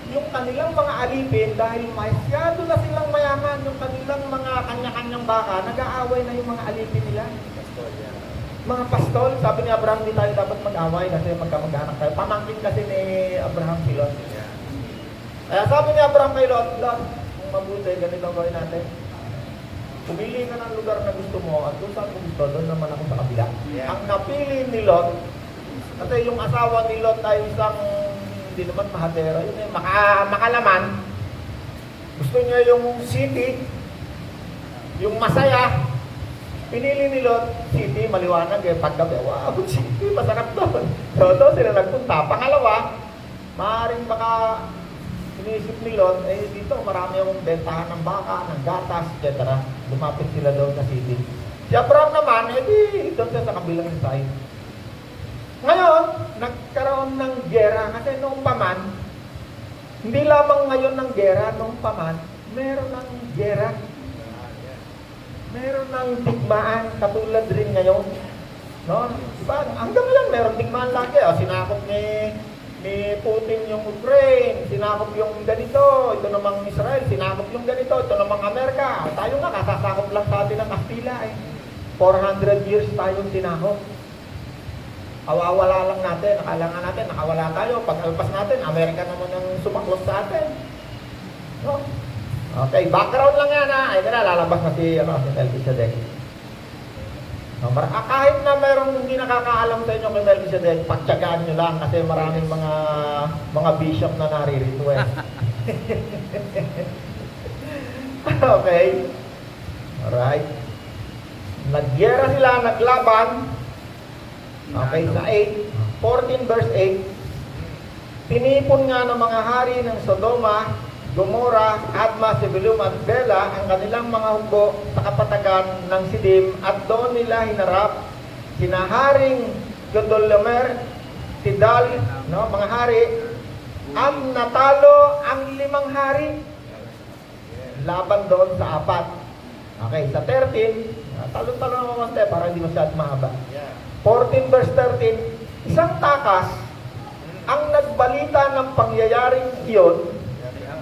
yung kanilang mga alipin, dahil masyado na silang mayaman, yung kanilang mga kanya-kanyang baka, nag-aaway na yung mga alipin nila. Mga pastol, sabi ni Abraham, hindi tayo dapat mag-away kasi magkamag-anak tayo. Pamangkin kasi ni Abraham si Lot. Kaya sabi ni Abraham kay Lot, Lot, kung mabuti, ganito ang gawin natin. Pumili ka ng lugar na gusto mo at kung saan mo gusto, doon naman ako sa kabila. Yeah. Ang napili ni Lot, kasi yung asawa ni Lot ay isang hindi naman mahadera, yun eh, makalaman. Gusto niya yung city, yung masaya. Pinili ni Lot, city, maliwanag eh, paggabi, wow, city, masarap doon. So, doon sila nagpunta. Pangalawa, maaaring baka inisip ni Lot, eh dito marami akong bentahan ng baka, ng gatas, etc. Lumapit sila doon sa city. Si Abraham naman, eh di, doon siya sa kabilang side. Ngayon, nagkaroon ng gera kasi noong paman, hindi lamang ngayon ng gera, noong paman, meron ng gera. Meron ng digmaan, katulad rin ngayon. No? Diba? Hanggang ngayon, meron digmaan lagi. Sinakop ni Putin yung Ukraine, sinakop yung ganito, ito namang Israel, sinakop yung ganito, ito namang Amerika. Tayo nga, kasasakop lang sa atin ng Kastila eh. 400 years tayong tinakop. Awawala lang natin, akala nga natin, nakawala tayo. Pag alpas natin, Amerika naman ang sumaklot sa atin. No? Okay, background lang yan ha. Ay, lalabas na si Melchizedek. No, kahit na mayroong hindi nakakaalam sa inyo kay Melchizedek, pagtyagaan nyo lang kasi maraming mga bishop na naririto eh. Okay. Alright. Nagyera sila, naglaban. Okay, sa 8, 14 verse 8, tinipon nga ng mga hari ng Sodoma, Gomora, Adma, Sebulum at Bela ang kanilang mga hukbo sa kapatagan ng Sidim at doon nila hinarap sina Haring Gondolomer, Tidal, no, mga hari, at natalo ang 5 hari laban doon sa 4. Okay, sa 13, talo-talo naman tayo para hindi masyadong mahaba. Yeah. 14 verse 13, isang takas ang nagbalita ng pangyayaring iyon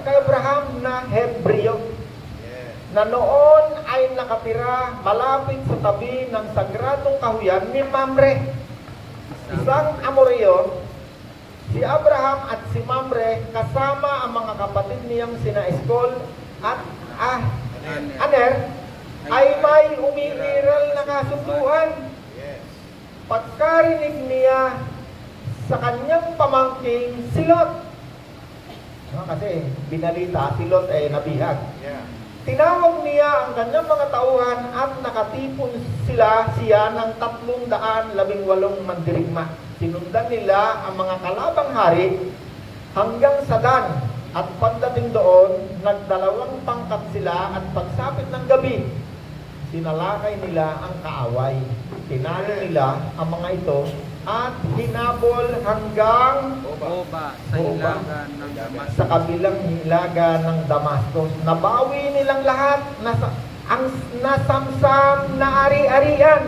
kay Abraham na Hebreo Yeah. na noon ay nakatira malapit sa tabi ng sagradong kahuyan ni Mamre, isang Amoreo. Si Abraham at si Mamre kasama ang mga kapatid niyang sina Eskol at Aner ay may umiiral na kasunduan. Yes. Pagkarinig niya sa kanyang pamangking si Lot. No, kasi binalita si Lot ay nabihag. Yeah. Tinawag niya ang kanyang mga tauhan at nakatipon siya ng 318 mandirigma. Sinundan nila ang mga kalabang hari hanggang sa Dan. At pagdating doon, nagdalawang pangkat sila at pagsapit ng gabi, sinalakay nila ang kaaway. Tinalo nila ang mga ito at hinabol hanggang Oba sa Oba. ilagan ng Damascus. sa kabilang hilaga ng Damascus. Nabawi nilang lahat ang nasamsam na ari-arian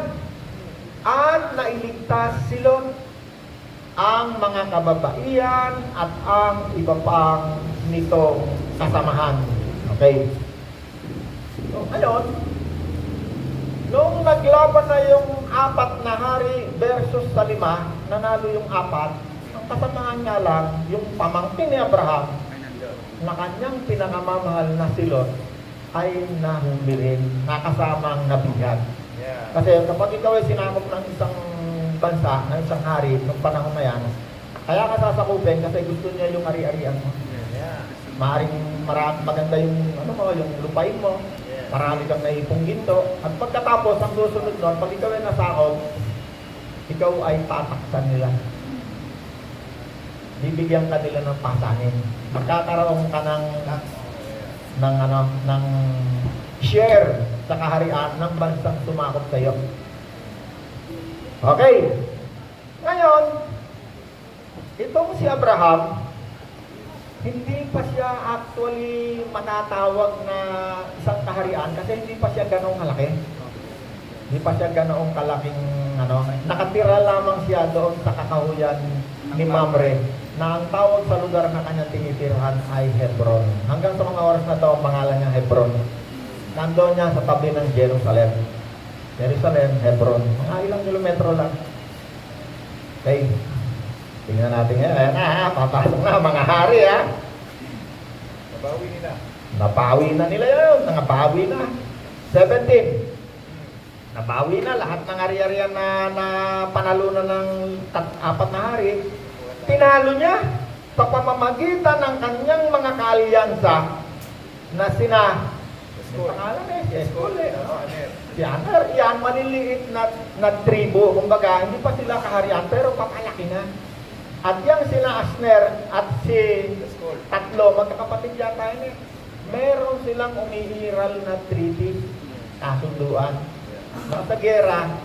at nailigtas si Lot, ang mga kababaihan at ang iba pang nitong kasamahan. Okay. So, ngayon, nung naglaban na yung 4 na hari versus sa 5, nanalo yung 4, ang kasamahan nga lang, yung pamangkin ni Abraham, Ay nandoon. na kanyang pinakamamahal na si Lot, ay nahuli rin, nakasamang nabihag. Yeah. Kasi kapag ikaw ay sinakop ng isang bansa, ng isang hari, nung panahon na yan, kaya ka sasakupin kasi gusto niya yung ari-arian mo. Yeah. Maaaring maganda yung, yung lupain mo, Yeah. marami kang naipong ginto, at pagkatapos, ang susunod nun, pag ikaw ay nasakop, ikaw ay tataksan nila. Bibigyan ka nila ng pasanin. Magkakaroon ka ng share sa kaharian ng bansang sumakop sa iyo. Okay. Ngayon, itong si Abraham, hindi pa siya actually matatawag na isang kaharian kasi hindi pa siya ganoong kalaki. Hindi pa siya ganoong kalaking nakatira lamang siya doon sa kakahuyan ni Mamre, na ang tawag sa lugar na kanyang tinitirahan ay Hebron. Hanggang sa mga oras na ito, ang pangalan niya Hebron. Nandoon niya sa tabi ng Jerusalem. Jerusalem, Hebron. Mga ilang kilometro lang. Okay. Tingnan natin ngayon. Ayan na, papasok na mga hari, ha. Nabawi nila. Napawi na nila yun. Napawi na. 17. Nabawi na lahat ng ari-arian na panalunan ng 4 na hari. Tinalo niya sa pamamagitan ng kanyang mga kaalyansa na sina Eskol. pangalan si Eskol Aner. Si Aner, yan, maliliit na tribo. Kumbaga, hindi pa sila kaharian, pero papalaki na. At yan sila Asner at si Eskol. tatlo, magkakapatid yata yun eh. Meron silang umiiral na treaty, kasunduan. Sa gera,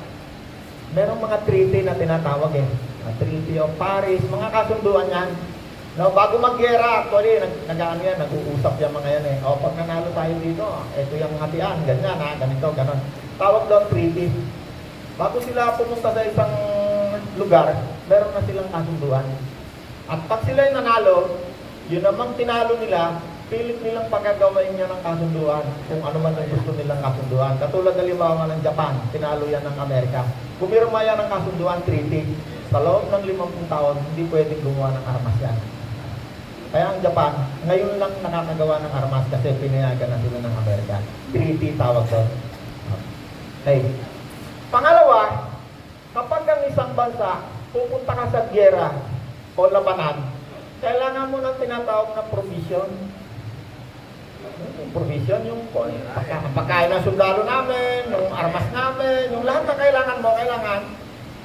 merong mga treaty na tinatawag eh. Treaty of Paris, mga kasunduan yan. No, bago mag-gera, actually, nag-uusap yung mga yan eh. O, pag nanalo tayo dito, ito yung hatian, ganyan ha, ganito, ganon. Tawag doon treaty. Bago sila pumunta sa isang lugar, meron na silang kasunduan. At pag sila yung nanalo, yun namang tinalo nila, pilit nilang pagkagawain niya ng kasunduan kung ano man ang gusto nilang kasunduan. Katulad halimbawa ng Japan, tinalo yan ng Amerika. Pumirma yan ng kasunduan treaty. Sa loob ng 50 taon, hindi pwedeng gumawa ng armas yan. Kaya ang Japan, ngayon lang nakakagawa ng armas kasi pinayagan na sila ng Amerika. Treaty tawag doon. Okay. Pangalawa, kapag ang isang bansa pupunta ka sa giyera o labanan, kailangan mo ng tinatawag na provision. Yung provision, yung pagkain ng sundalo namin, yung armas namin, yung lahat na kailangan mo,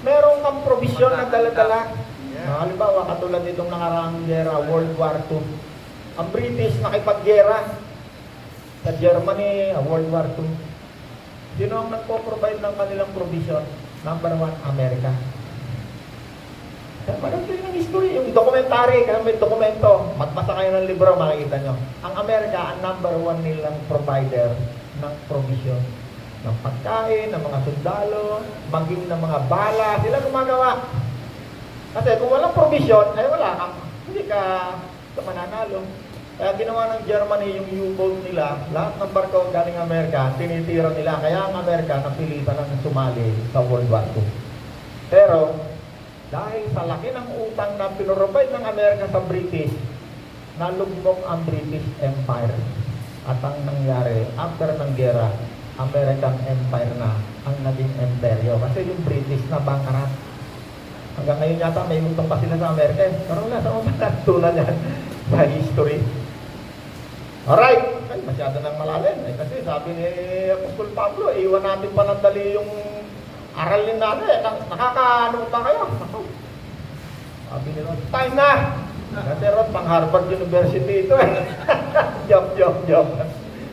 meron kang provision na dala-dala. Halimbawa, katulad nitong nakaraang gera, World War II. Ang British nakipaggera sa Germany, World War II. Sino ang nagpo-provide ng kanilang provision? Number 1, Amerika. Kaya manood kayo ng history, yung documentary, kaya may dokumento, magbasa kayo ng libro, makikita nyo. Ang Amerika, ang number 1 nilang provider ng provision. Ng pagkain, ng mga sundalo, maging ng mga bala, sila gumagawa. Kasi kung walang provision, ay wala ka, hindi ka mananalo. Kaya ginawa ng Germany yung U-boat nila, lahat ng barko galing Amerika, tinitira nila. Kaya ang Amerika napilitan ng sumali sa World War II. Pero, dahil sa laki ng utang na pinurobay ng Amerika sa British, nalugmok ang British Empire. At ang nangyari, after ng gera, American Empire na ang naging imperyo. Kasi yung British na bankrupt. Hanggang ngayon yata may utang pa sila sa Amerika. Pero wala, sa mga natutunan yan sa history. Alright, ay, masyado nang malalim. Kasi sabi ni Apostol Pablo, iwan natin panandali yung aralin natin. Nakakaano pa kayo? Sabi ni Ron, time na! Kasi Ron, pang Harvard University ito eh. Joke.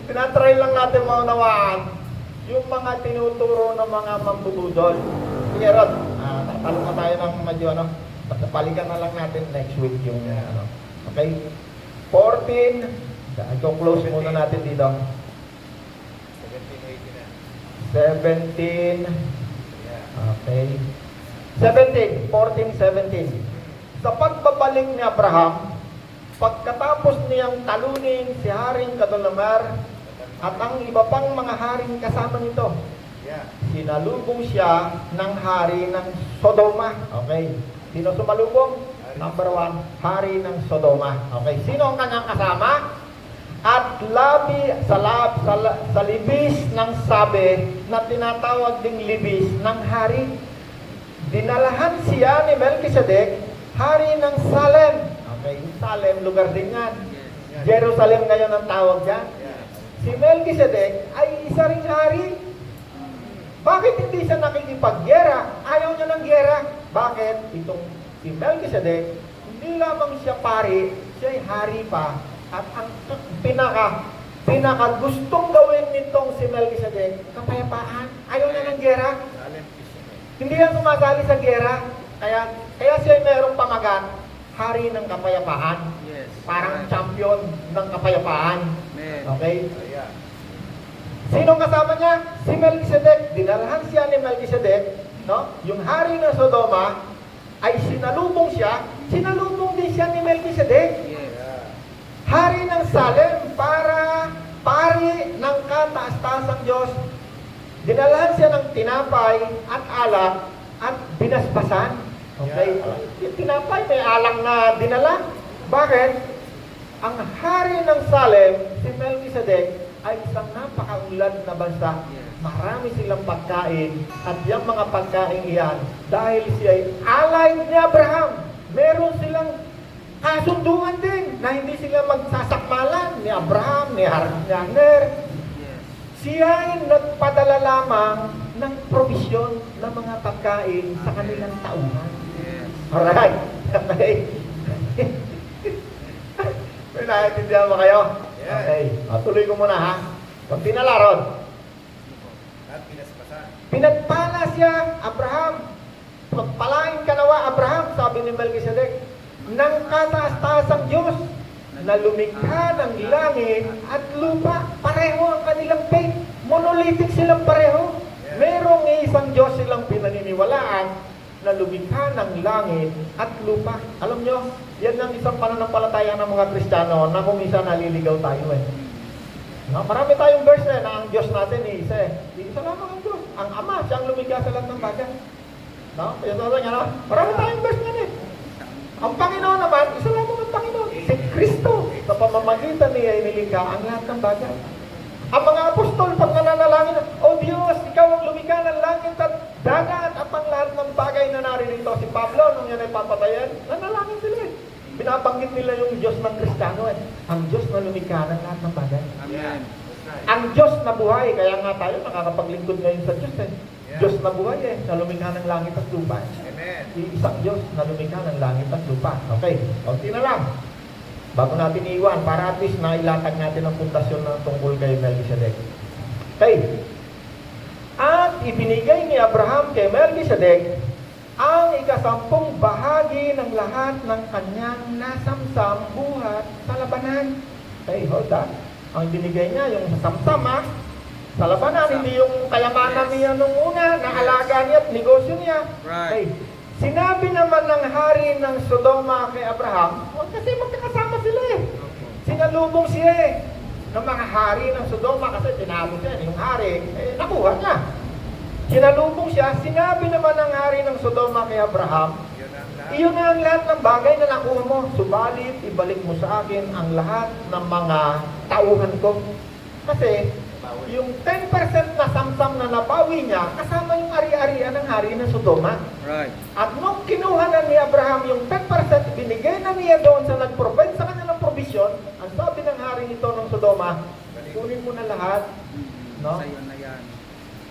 Tinatry lang natin maunawaan yung mga tinuturo ng mga mambubudol. Sige Ron, tatalong na tayo ng medyo ano. Palikan na lang natin next week yung ano. Okay? 14. I-close muna natin dito. 17. Okay. 17, 14, 17. Sa pagbabalik ni Abraham, pagkatapos niyang talunin si Haring Kadorlaomer at ang iba pang mga haring kasama nito, sinalubong siya ng hari ng Sodoma. Okay. Sino sumalubong? Number 1, hari ng Sodoma. Okay. Sino ang kanyang kasama? At sa libis ng sabi na tinatawag ding libis ng hari, dinalahan siya ni Melchizedek, hari ng Salem. Okay, Salem, lugar din yan. Jerusalem ngayon ang tawag dyan. Si Melchizedek ay isa ring hari. Bakit hindi siya nakikipaggera? Ayaw niya ng gera. Bakit? Itong si Melchizedek, hindi lamang siya pari, siya ay hari pa. At ang pinaka gustong gawin nitong si Melchizedek, kapayapaan. Ayaw niya ng gera. Hindi yan sumasali sa gera. Kaya siya mayroong pamagat, hari ng kapayapaan. Yes. Parang champion ng kapayapaan. Amen. Okay? Sinong kasama niya? Si Melchizedek. Dinalahan siya ni Melchizedek. No? Yung hari ng Sodoma ay sinalubong siya. Sinalubong din siya ni Melchizedek. Yes. Hari ng Salem para pari ng kataas-taasang Diyos. Dinalahan siya ng tinapay at alak at binasbasan. Okay? Yung tinapay may alang na dinala. Bakit? Ang hari ng Salem, si Melchizedek, ay isang napakaunlad na bansa. Marami silang pagkain at yung mga pagkain iyan, dahil siya ay alay ni Abraham, meron silang kasunduan din na hindi sila magsasakmalan ni Abraham, ni Haner. Siya ay nagpadala lamang ng provisyon ng mga pagkain sa kanilang tauhan. Alright. Okay. May naiintindihan ba kayo? Okay. Tuloy ko muna ha. Kunti na laron. Pinagpala siya, Abraham. Pagpalain ka nawa, Abraham, sabi ni Melchizedek, ng kataas-taasang Diyos na lumikha ng langit at lupa. Pareho ang kanilang faith. Monolithic silang pareho. Merong isang Diyos silang pinaniniwalaan na lumikha ng langit at lupa. Alam nyo, yan ang isang pananampalataya ng mga Kristiyano na kung isa naliligaw tayo eh. No, marami tayong verse na ang Diyos natin ni isa eh. Isa lamang ang Diyos. Ang Ama, siyang lumikha sa lahat ng bagay. No? Kaya sabi niya, no? Marami tayong verse na eh. Ang Panginoon naman, isa lamang ang Panginoon. Si Kristo. Sa pamamagitan niya inilikha ang lahat ng bagay. Ang mga apostol, pag nananalangin, O Diyos, Ikaw ang lumikha ng langit at dagat at ang lahat ng bagay na naririto. Si Pablo, nung yan ay papatayan, nanalangin sila eh. Binabanggit nila yung Diyos ng Kristiyano eh. Ang Diyos na lumikha ng lahat ng bagay. Amen. Ang Diyos na buhay, kaya nga tayo nakakapaglingkod ngayon sa Diyos eh. Diyos na buhay eh, na lumikha ng langit at lupa. Amen. Isang Diyos na lumikha ng langit at lupa. Okay, konti na lang. Bago natin iwan, para at least nailatag natin ang pundasyon ng tungkol kay Melchizedek. Okay. At ibinigay ni ni Abraham kay Melchizedek ang ikasampung bahagi ng lahat ng kanyang nasamsam buhat sa labanan. Okay, hold on. Ang binigay niya, yung sa samsam sa labanan, hindi yung kayamanan niya nung una, na alaga niya at negosyo niya. Okay. Right. Sinabi naman ng hari ng Sodoma kay Abraham, kasi magkakasama sila eh. Sinalubong siya ng mga hari ng Sodoma kasi tinalo siya, yung hari, nakuha niya. Sinalubong siya, sinabi naman ng hari ng Sodoma kay Abraham, Yun ang lahat. iyon na ang lahat ng bagay na nakuha mo, subalit ibalik mo sa akin ang lahat ng mga tauhan ko. Kasi yung 10% na samsam na nabawi niya, kasama yung ari-arian ng hari ng Sodoma. Right. At nung kinuha na ni Abraham yung 10%, binigay na niya doon sa nag-provide sa kanya ng provision, ang sabi ng hari nito ng Sodoma, kunin mo na lahat, no? Sa'yo na yan.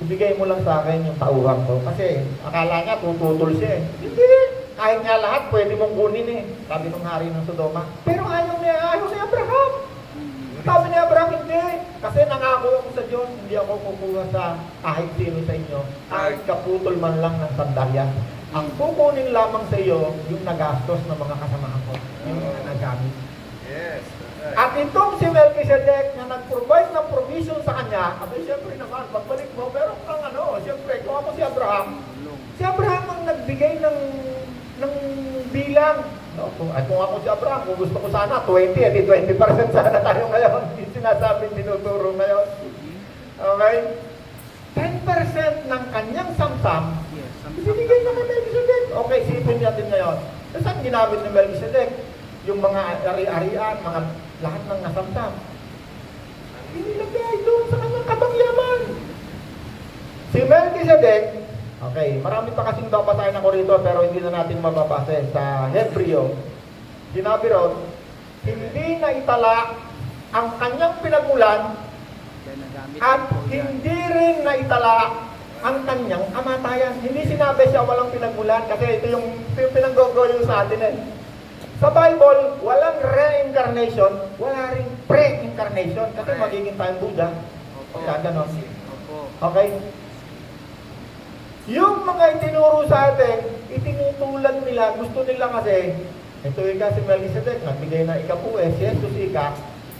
Ibigay mo lang sa akin yung tauhan ko. Kasi akala niya tututol siya eh. Hindi! Kahit nga lahat, pwede mong kunin eh. Sabi ng hari ng Sodoma. Pero ayaw ni Abraham. Sabi ni Abraham, hindi. Kasi nangako ako sa Diyos, hindi ako kukuha sa kahit sino sa inyo. Kahit kaputol man lang ng sandalya. Ang kukunin lamang sa iyo, yung nagastos ng mga kasamahan ko. Yung mga nagamit. Yes. Right. At itong si Melchizedek na nag-provide ng provision sa kanya, abay siyempre naman, pagbalik mo, pero kung siyempre, kung ako si Abraham ang nagbigay ng bilang. No? Kung ako si Abraham, kung gusto ko sana 20, edi 20% sana tayo ngayon. Hindi sinasabing tinuturo ngayon. Okay? 10% ng kanyang samsam, Yes. ibinigay na kay Melchizedek. Okay, sipin natin ngayon. Saan ginamit ni Melchizedek? Yung mga ari-arian, mga lahat ng nasamsam. Inilagay doon sa kanyang kabangyaman. Si Melchizedek, okay, marami pa kasing babasahin ako rito pero hindi na natin mababasa sa Hebreo. Sinabi ron, hindi na itala ang kanyang pinagmulan Kaya nagamit at ko yan. hindi rin na itala ang kanyang kamatayan. Hindi sinabi siya walang pinagmulan kasi ito yung pinanggogoyo sa atin eh. Sa Bible, walang reincarnation, wala rin pre-incarnation kasi magiging tayong Buddha. Opo. Kaya ganon. Opo. Okay? Yung mga itinuro sa atin, itinutulad nila, gusto nila kasi, ito ika si Melchizedek, nagbigay na ika po si Jesus ika,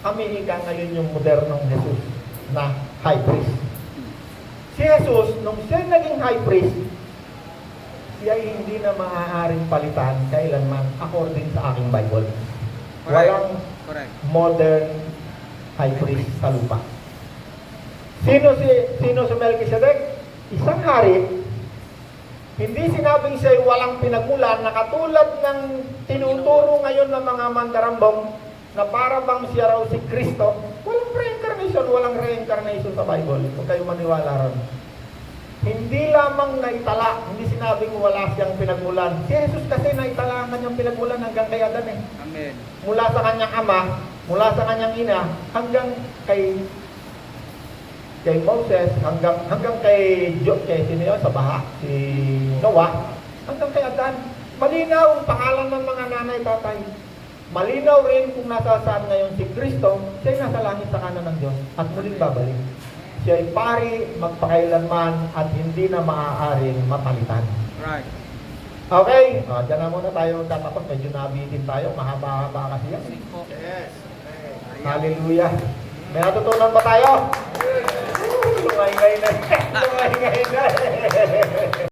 kami ika ngayon yung modernong Jesus na high priest. Si Jesus, nung siya naging high priest, siya ay hindi na maaaring palitan kailanman according sa aking Bible. Walang Correct. modern high priest sa lupa. Sino si Melchizedek? Isang hari. Hindi sinabing siya'y walang pinagmulan na katulad ng tinuturo ngayon ng mga mandarambong na para bang siya raw si Kristo. Walang reincarnation sa Bible. Huwag kayo maniwala ron. Hindi lamang naitala, hindi sinabing wala siyang pinagmulan. Si Jesus kasi naitala ang kanyang pinagmulan hanggang kay Adan eh. Amen. Mula sa kanyang ama, mula sa kanyang ina, hanggang kay Moses, hanggang kay sino yun, sa baha, si Noah, hanggang kay Adan. Malinaw ang pangalan ng mga nanay, tatay. Malinaw rin kung nasa saan ngayon si Kristo, siya'y nasa langit sa kanan ng Diyos at muling babalik. Siya ay pari magpakailanman at hindi na maaaring mapalitan. Right. Okay, dyan na muna tayo tatapos. Medyo nabitin tayo, mahaba-haba kasi yan. Singko. Yes. Okay. Hallelujah. May natutunan ba tayo? Lumay-ngay na. Lumay-ngay na.